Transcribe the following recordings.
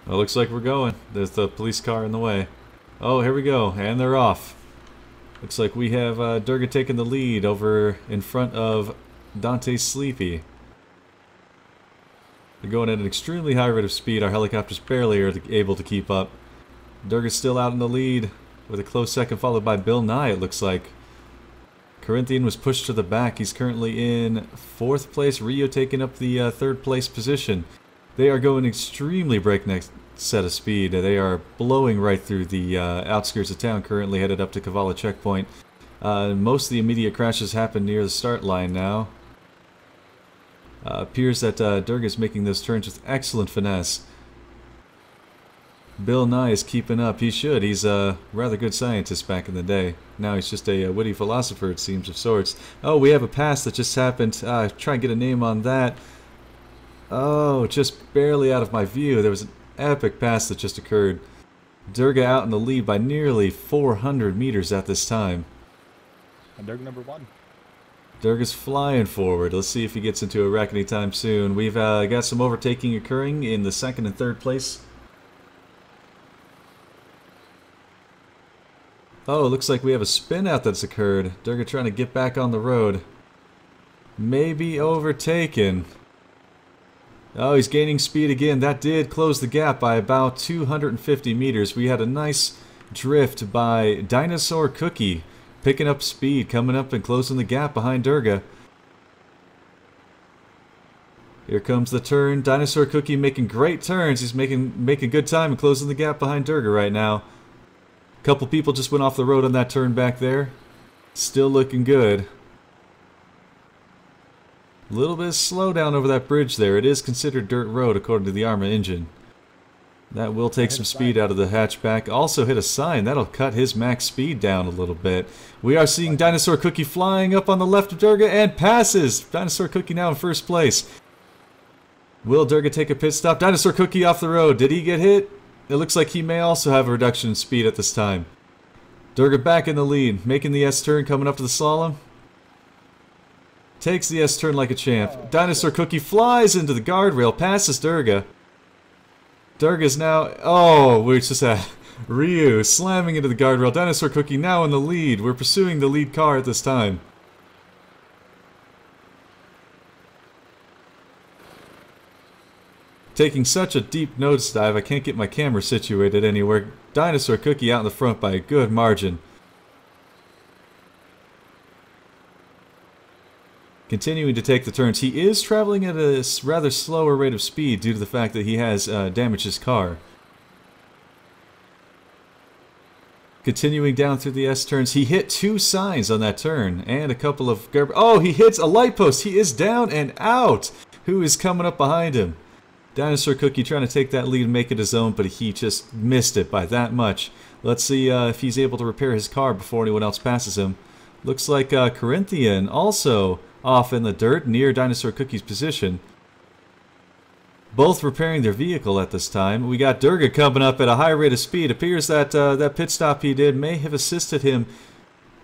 Well, looks like we're going. There's the police car in the way. Oh, here we go, and they're off. Looks like we have Durga taking the lead over in front of Dante Sleepy. They're going at an extremely high rate of speed. Our helicopters barely are able to keep up. Durga's still out in the lead with a close second, followed by Bill Nye, it looks like. Corinthian was pushed to the back. He's currently in 4th place. Rio taking up the 3rd place position. They are going extremely breakneck set of speed. They are blowing right through the outskirts of town, currently headed up to Kavala checkpoint. Most of the immediate crashes happen near the start line now. Appears that Durga is making those turns with excellent finesse. Bill Nye is keeping up. He should. He's a rather good scientist back in the day. Now he's just a witty philosopher, it seems, of sorts. Oh, we have a pass that just happened. Try and get a name on that. Oh, just barely out of my view. There was an epic pass that just occurred. Durga out in the lead by nearly 400 meters at this time. And Durga number 1. Durga's flying forward. Let's see if he gets into a wreck anytime soon. We've got some overtaking occurring in the 2nd and 3rd place. Oh, it looks like we have a spin out that's occurred. Durga trying to get back on the road. Maybe overtaken. Oh, he's gaining speed again. That did close the gap by about 250 meters. We had a nice drift by Dinosaur Cookie, picking up speed, coming up and closing the gap behind Durga. Here comes the turn. Dinosaur Cookie making great turns. He's making good time and closing the gap behind Durga right now. A couple people just went off the road on that turn back there. Still looking good. A little bit of slowdown over that bridge there. It is considered dirt road according to the Arma engine. That will take some speed out of the hatchback. Also hit a sign. That'll cut his max speed down a little bit. We are seeing Dinosaur Cookie flying up on the left of Durga and passes. Dinosaur Cookie now in 1st place. Will Durga take a pit stop? Dinosaur Cookie off the road. Did he get hit? It looks like he may also have a reduction in speed at this time. Durga back in the lead, making the S-turn, coming up to the slalom. Takes the S-turn like a champ. Dinosaur Cookie flies into the guardrail, passes Durga. Durga's now... Oh, we just had Ryu slamming into the guardrail. Dinosaur Cookie now in the lead. We're pursuing the lead car at this time. Taking such a deep nosedive, I can't get my camera situated anywhere. Dinosaur Cookie out in the front by a good margin. Continuing to take the turns. He is traveling at a rather slower rate of speed due to the fact that he has damaged his car. Continuing down through the S-turns. He hit 2 signs on that turn and a couple of... Oh, he hits a light post. He is down and out. Who is coming up behind him? Dinosaur Cookie trying to take that lead and make it his own, but he just missed it by that much. Let's see if he's able to repair his car before anyone else passes him. Looks like Corinthian also off in the dirt near Dinosaur Cookie's position. Both repairing their vehicle at this time. We got Durga coming up at a high rate of speed. Appears that that pit stop he did may have assisted him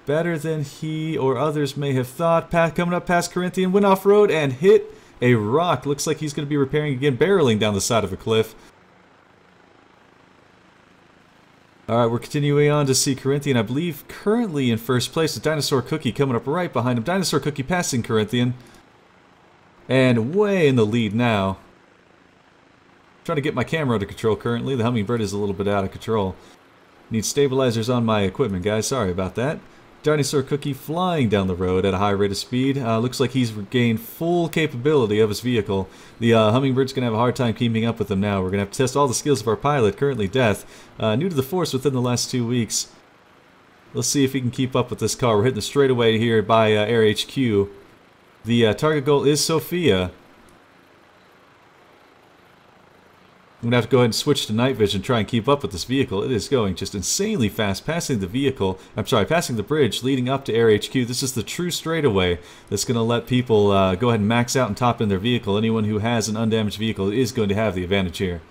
better than he or others may have thought. Coming up past Corinthian, went off-road and hit a rock. Looks like he's going to be repairing again, barreling down the side of a cliff. Alright, we're continuing on to see Corinthian, I believe, currently in 1st place with Dinosaur Cookie coming up right behind him. Dinosaur Cookie passing Corinthian. And way in the lead now. Trying to get my camera under control currently. The Hummingbird is a little bit out of control. Need stabilizers on my equipment, guys. Sorry about that. Dinosaur Cookie flying down the road at a high rate of speed. Looks like he's regained full capability of his vehicle. The Hummingbird's going to have a hard time keeping up with him now. We're going to have to test all the skills of our pilot, currently Death. New to the force within the last 2 weeks. Let's see if he can keep up with this car. We're hitting the straightaway here by Air HQ. The target goal is Sophia. I'm going to have to go ahead and switch to night vision, try and keep up with this vehicle. It is going just insanely fast, passing the vehicle, passing the bridge leading up to Air HQ. This is the true straightaway that's going to let people go ahead and max out and top in their vehicle. Anyone who has an undamaged vehicle is going to have the advantage here.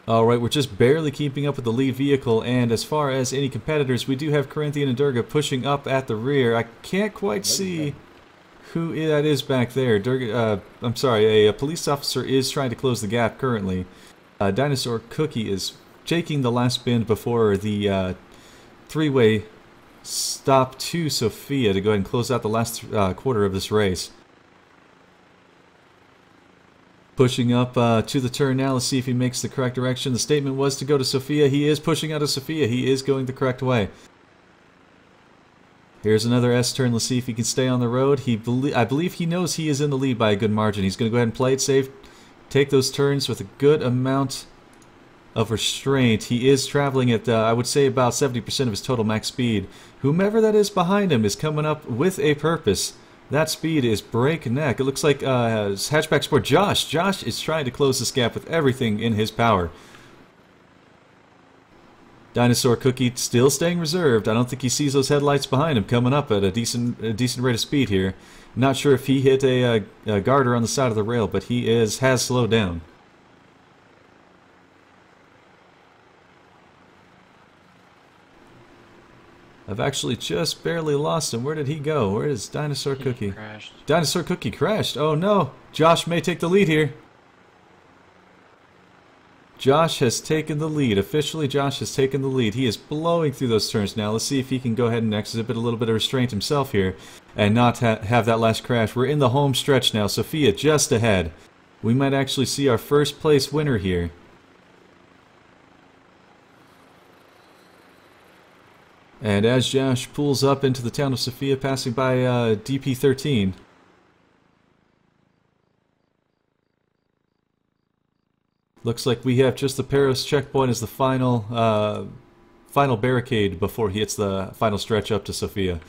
Alright, we're just barely keeping up with the lead vehicle, and as far as any competitors, we do have Corinthian and Durga pushing up at the rear. I can't quite see who that is back there. I'm sorry, a police officer is trying to close the gap currently. Dinosaur Cookie is taking the last bend before the three-way stop to Sophia to go ahead and close out the last quarter of this race. Pushing up to the turn now. Let's see if he makes the correct direction. The statement was to go to Sophia. He is pushing out of Sophia. He is going the correct way. Here's another S-turn. Let's see if he can stay on the road. I believe he knows he is in the lead by a good margin. He's going to go ahead and play it safe. Take those turns with a good amount of restraint. He is traveling at, I would say, about 70% of his total max speed. Whomever that is behind him is coming up with a purpose. That speed is breakneck. It looks like Hatchback Sport Josh. Josh is trying to close this gap with everything in his power. Dinosaur Cookie still staying reserved. I don't think he sees those headlights behind him coming up at a decent rate of speed here. Not sure if he hit a garter on the side of the rail, but he has slowed down. I've actually just barely lost him. Where did he go? Where is Dinosaur Cookie? He crashed. Dinosaur Cookie crashed. Oh no. Josh may take the lead here. Josh has taken the lead. Officially, Josh has taken the lead. He is blowing through those turns now. Let's see if he can go ahead and exhibit a little bit of restraint himself here and not have that last crash. We're in the home stretch now. Sophia just ahead. We might actually see our first place winner here. And as Josh pulls up into the town of Sophia, passing by DP13. Looks like we have just the Paris checkpoint as the final barricade before he hits the final stretch up to Sophia.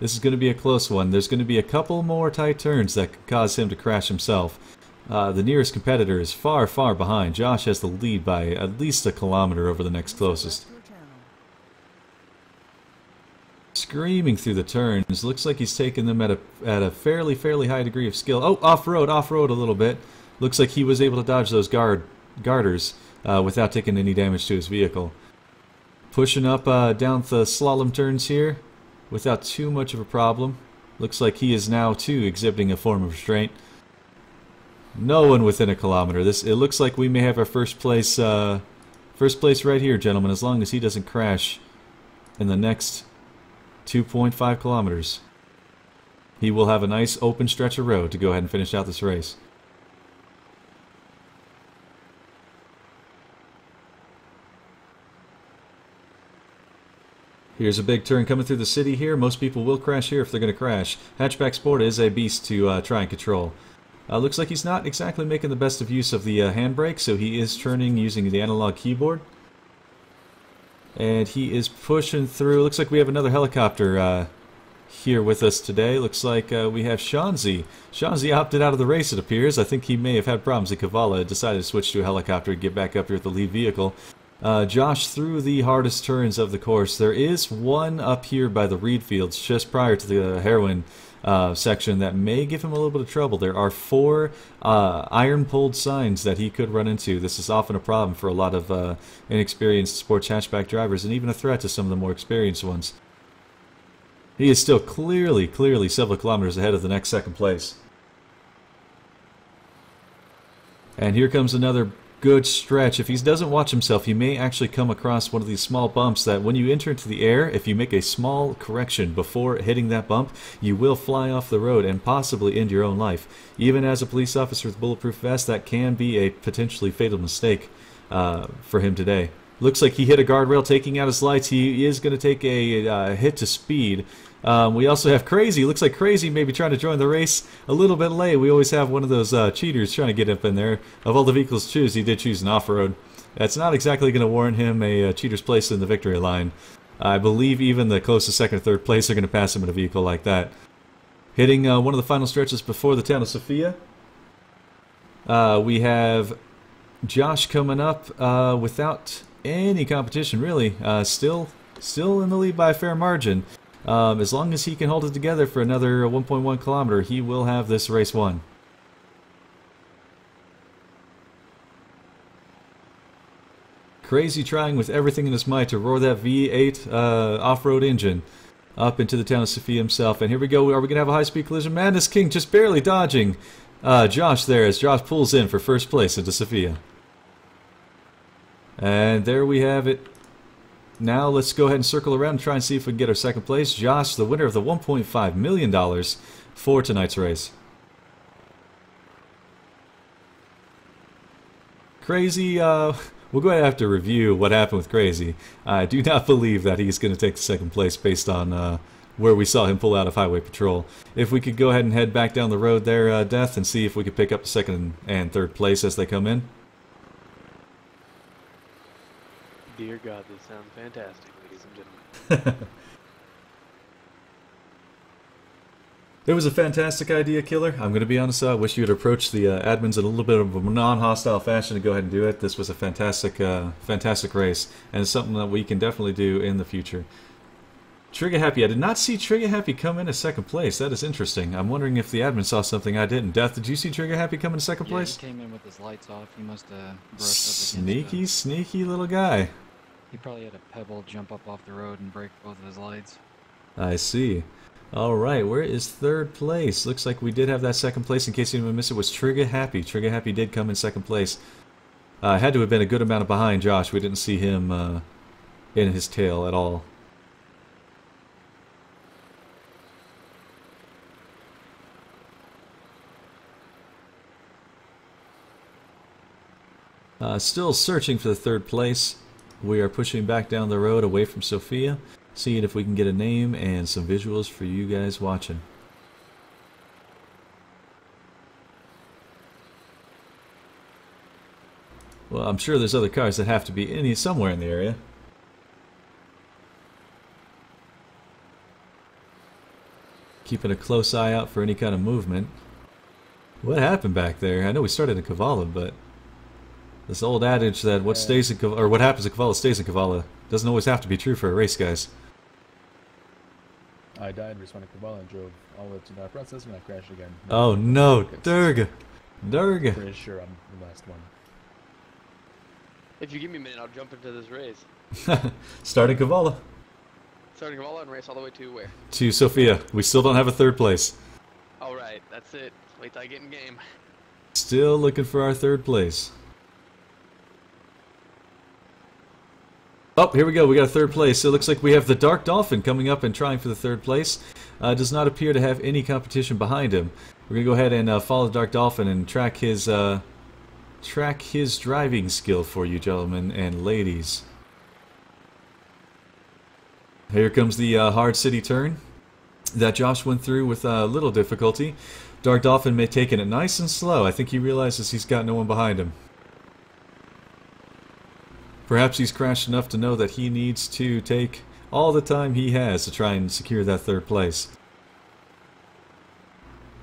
This is going to be a close one. There's going to be a couple more tight turns that could cause him to crash himself. The nearest competitor is far, far behind. Josh has the lead by at least a kilometer over the next closest. Screaming through the turns. Looks like he's taking them at a fairly high degree of skill. Oh, off-road a little bit. Looks like he was able to dodge those garters without taking any damage to his vehicle. Pushing up down the slalom turns here without too much of a problem. Looks like he is now too exhibiting a form of restraint. No one within a kilometer. It looks like we may have our first place right here, gentlemen, as long as he doesn't crash in the next 2.5 kilometers. He will have a nice open stretch of road to go ahead and finish out this race. Here's a big turn coming through the city here. Most people will crash here if they're going to crash. Hatchback Sport is a beast to try and control. Looks like he's not exactly making the best of use of the handbrake, so he is turning using the analog keyboard. And he is pushing through. Looks like we have another helicopter here with us today. Looks like we have Shanzi. Shanzi opted out of the race, it appears. I think he may have had problems. Kavala decided to switch to a helicopter and get back up here with the lead vehicle. Josh through the hardest turns of the course. There is one up here by the reed fields just prior to the heroin section that may give him a little bit of trouble. There are 4 iron-pulled signs that he could run into. This is often a problem for a lot of inexperienced sports hatchback drivers, and even a threat to some of the more experienced ones. He is still clearly several kilometers ahead of the next second place. And here comes another good stretch. If he doesn't watch himself, he may actually come across one of these small bumps that when you enter into the air, if you make a small correction before hitting that bump, you will fly off the road and possibly end your own life. Even as a police officer with bulletproof vest, that can be a potentially fatal mistake for him today. Looks like he hit a guardrail, taking out his lights. He is going to take a hit to speed. We also have Crazy. Looks like Crazy may be trying to join the race a little bit late. We always have one of those cheaters trying to get up in there. Of all the vehicles to choose, he did choose an off-road. That's not exactly going to warrant him a cheater's place in the victory line. I believe even the closest second or third place are going to pass him in a vehicle like that. Hitting one of the final stretches before the town of Sophia. We have Josh coming up without any competition, really. Still in the lead by a fair margin. As long as he can hold it together for another 1.1 kilometer, he will have this race won. Crazy trying with everything in his might to roar that V8 off-road engine. up into the town of Sophia himself. And here we go. Are we going to have a high-speed collision? Madness King just barely dodging Josh there as Josh pulls in for first place into Sophia. And there we have it. Now let's go ahead and circle around and try and see if we can get our second place. Josh, the winner of the $1.5 million for tonight's race. Crazy, we'll go ahead and have to review what happened with Crazy. I do not believe that he's going to take the second place based on where we saw him pull out of Highway Patrol. If we could go ahead and head back down the road there, Death, and see if we could pick up the second and third place as they come in. Dear God, this sounds fantastic, ladies and gentlemen. It was a fantastic idea, Killer. I'm going to be honest, I wish you had approached the admins in a little bit of a non-hostile fashion to go ahead and do it. This was a fantastic, fantastic race, and it's something that we can definitely do in the future. Trigger Happy. I did not see Trigger Happy come in as second place. That is interesting. I'm wondering if the admin saw something I didn't. Death, did you see Trigger Happy come in second place? He came in with his lights off. He must have brushed up Sneaky, sneaky little guy. He probably had a pebble jump up off the road and break both of his lights. I see. Alright, where is third place? Looks like we did have that second place. In case anyone missed it, was Trigger Happy. Trigger Happy did come in second place. Had to have been a good amount of behind Josh. We didn't see him in his tail at all. Still searching for the third place. We are pushing back down the road away from Sophia, seeing if we can get a name and some visuals for you guys watching. Well, I'm sure there's other cars that have to be somewhere in the area. Keeping a close eye out for any kind of movement. What happened back there? I know we started in Kavala, but this old adage that what stays in or what happens in Kavala stays in Kavala doesn't always have to be true for a race, guys. I died responding to Kavala and drove all the way up to the process and I crashed again. Oh no, Durga! Durga! Pretty sure I'm the last one. If you give me a minute, I'll jump into this race. Starting Kavala. Starting Kavala and race all the way to where? To Sophia. We still don't have a third place. Alright, that's it. Wait till I get in game. Still looking for our third place. Oh, here we go. We got a third place. So it looks like we have the Dark Dolphin coming up and trying for the third place. Does not appear to have any competition behind him. We're going to go ahead and follow the Dark Dolphin and track his driving skill for you, gentlemen and ladies. Here comes the hard city turn that Josh went through with little difficulty. Dark Dolphin may take it nice and slow. I think he realizes he's got no one behind him. Perhaps he's crashed enough to know that he needs to take all the time he has to try and secure that third place.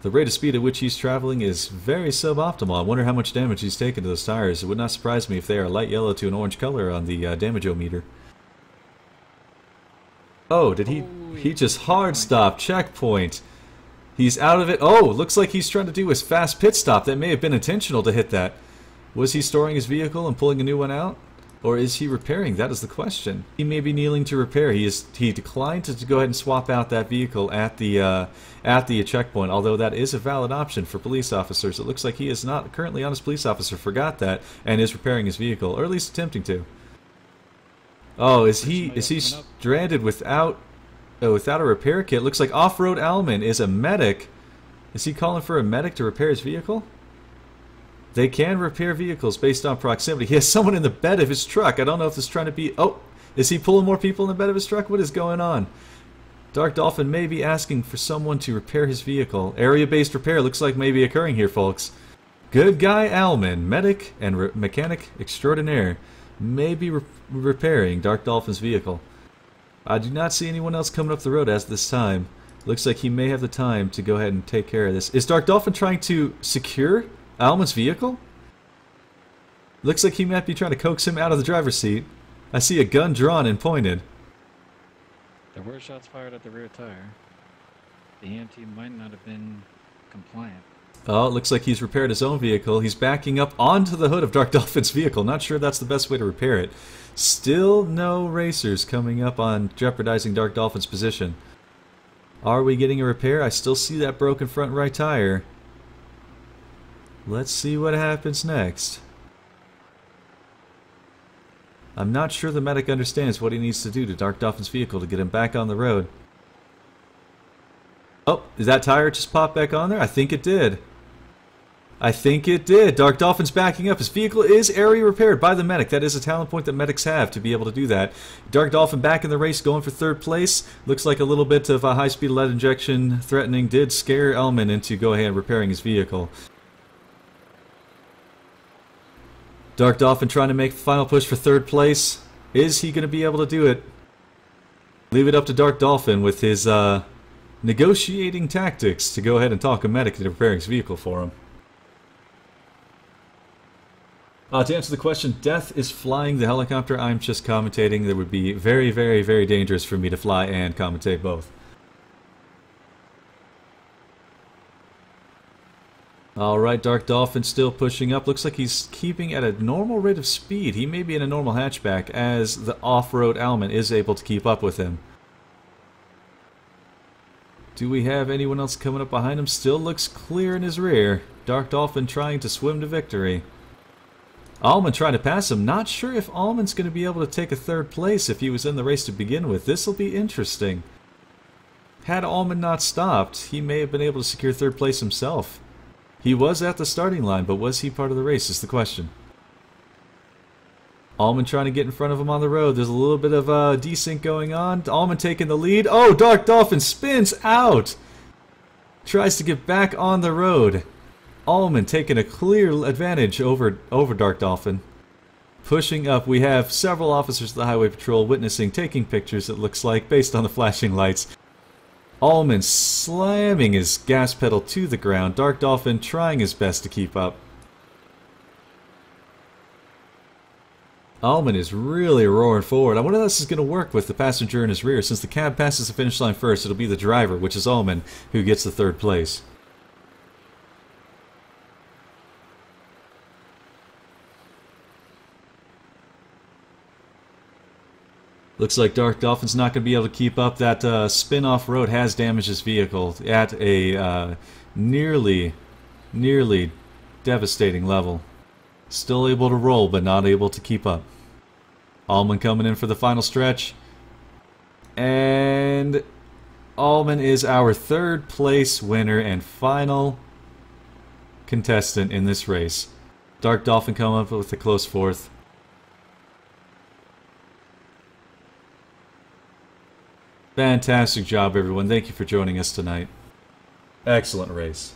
The rate of speed at which he's traveling is very suboptimal. I wonder how much damage he's taken to those tires. It would not surprise me if they are light yellow to an orange color on the damage-o-meter. Oh, did he? He just hard stop. Checkpoint. He's out of it. Oh, looks like he's trying to do his fast pit stop. That may have been intentional to hit that. Was he storing his vehicle and pulling a new one out? Or is he repairing? That is the question. He may be kneeling to repair. He declined to go ahead and swap out that vehicle at the checkpoint, although that is a valid option for police officers. It looks like he is not currently on his police officer, forgot that, and is repairing his vehicle, or at least attempting to. Oh, is he stranded without a repair kit? Looks like Off-Road Alman is a medic. Is he calling for a medic to repair his vehicle? They can repair vehicles based on proximity. He has someone in the bed of his truck. I don't know if this is trying to be... Oh, is he pulling more people in the bed of his truck? What is going on? Dark Dolphin may be asking for someone to repair his vehicle. Area-based repair looks like may be occurring here, folks. Good guy Alman, medic and mechanic extraordinaire, may be repairing Dark Dolphin's vehicle. I do not see anyone else coming up the road as this time. Looks like he may have the time to go ahead and take care of this. Is Dark Dolphin trying to secure Alman's vehicle? Looks like he might be trying to coax him out of the driver's seat. I see a gun drawn and pointed. There were shots fired at the rear tire. The EMT might not have been compliant. Oh, it looks like he's repaired his own vehicle. He's backing up onto the hood of Dark Dolphin's vehicle. Not sure that's the best way to repair it. Still no racers coming up on jeopardizing Dark Dolphin's position. Are we getting a repair? I still see that broken front right tire. Let's see what happens next. I'm not sure the medic understands what he needs to do to Dark Dolphin's vehicle to get him back on the road. Oh, did that tire just pop back on there? I think it did. I think it did. Dark Dolphin's backing up. His vehicle is area repaired by the medic. That is a talent point that medics have to be able to do that. Dark Dolphin back in the race, going for third place. Looks like a little bit of a high-speed lead injection threatening did scare Elman into go ahead repairing his vehicle. Dark Dolphin trying to make the final push for third place. Is he going to be able to do it? Leave it up to Dark Dolphin with his negotiating tactics to go ahead and talk a medic into repairing his vehicle for him. To answer the question, Death is flying the helicopter. I'm just commentating. That would be very, very, very dangerous for me to fly and commentate both. Alright, Dark Dolphin still pushing up. Looks like he's keeping at a normal rate of speed. He may be in a normal hatchback as the off-road Alman is able to keep up with him. Do we have anyone else coming up behind him? Still looks clear in his rear. Dark Dolphin trying to swim to victory. Alman trying to pass him. Not sure if Alman's going to be able to take a third place if he was in the race to begin with. This will be interesting. Had Alman not stopped, he may have been able to secure third place himself. He was at the starting line, but was he part of the race is the question. Alman trying to get in front of him on the road. There's a little bit of desync going on. Alman taking the lead. Oh, Dark Dolphin spins out! Tries to get back on the road. Alman taking a clear advantage over Dark Dolphin. Pushing up, we have several officers of the Highway Patrol witnessing, taking pictures, it looks like, based on the flashing lights. Alman slamming his gas pedal to the ground. Dark Dolphin trying his best to keep up. Alman is really roaring forward. I wonder if this is going to work with the passenger in his rear. Since the cab passes the finish line first, it'll be the driver, which is Alman, who gets the third place. Looks like Dark Dolphin's not going to be able to keep up. That spin off road has damaged his vehicle at a nearly devastating level. Still able to roll, but not able to keep up. Alman coming in for the final stretch. And Alman is our third place winner and final contestant in this race. Dark Dolphin coming up with a close fourth. Fantastic job, everyone. Thank you for joining us tonight. Excellent race.